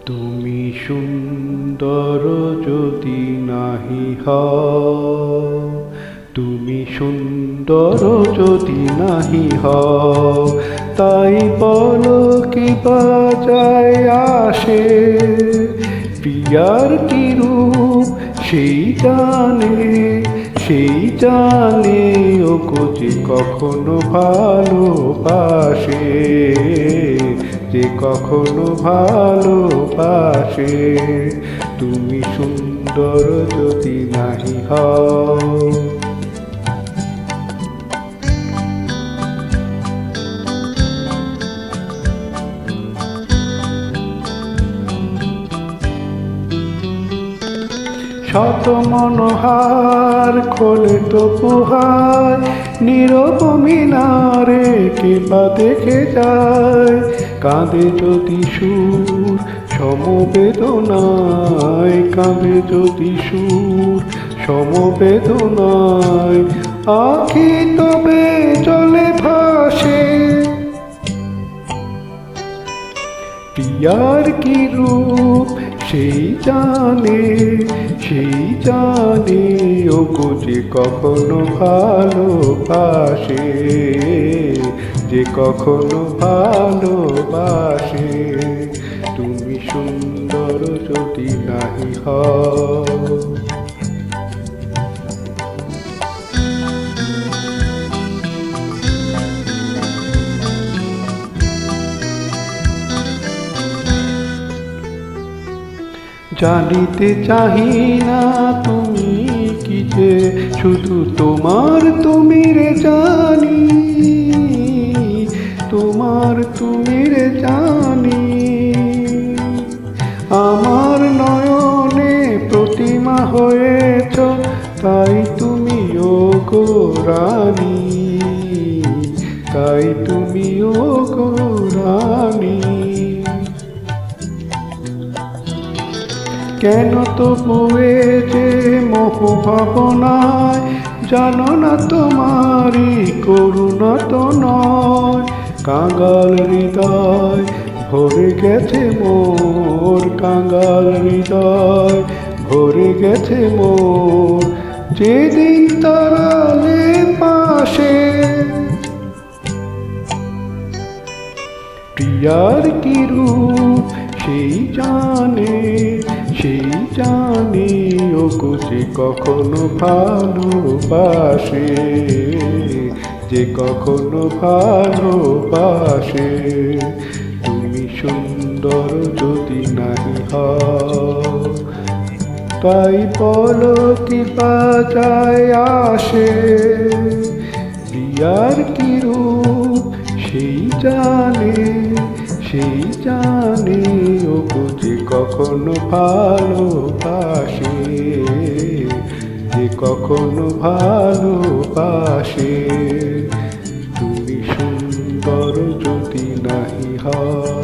তুমি সুন্দর যদি নাহি হও, তুমি সুন্দর যদি নাহি হও, তাই বলো কি বাজায় আসে। প্রিয়ার কি রূপ সেই জানে ওগো যে কখনো ভালোবাসে, যে কখনো ভালোবাসে। তুমি সুন্দর যদি নাহি হও। শত মনোহার খোলে তপুহার, নীরব মিনারে কে বা দেখে যায়। কাঁদে যদি সুর সমবেদনায়, কাঁদে যদি সুর সমবেদনায়, আঁখি তবে জলে ভাসে। প্রিয়ার কি রূপ সেই জানে ওগো যে কখনো ভালোবাসে, যে কখনো ভালোবাসে। তুমি সুন্দর যদি নাহি হও। জানিতে চাহি না তুমি কি যে, শুধু তোমার তুমি রে জানি, তোমার তুমি রে জানি। আমার নয়নে প্রতিমা হয়েছ, তাই তুমি ওগো রানী, তাই তুমি ওগো রানী। কেন তো বয়ে যে মোহ ভাবনায়, জানো না তোমারই করুণা তো নয়। কাঙাল হৃদয় ভরে গেছে মোর, কাঙাল হৃদয় ভরে গেছে মোর। যেদিন তারালে পাশে, প্রিয়ার কি রূপ সেই জানে ওগো যে কখনো ভালোবাসে, যে কখনো ভালোবাসে। তুমি সুন্দর যদি নাহি হও, তাই বলো কি বাজায় আসে। প্রিয়ার কি রূপ সেই জানে ওগো যে কখনো ভালোবাসে, যে কখনো ভালোবাসে। তুমি সুন্দর যদি নাহি হও।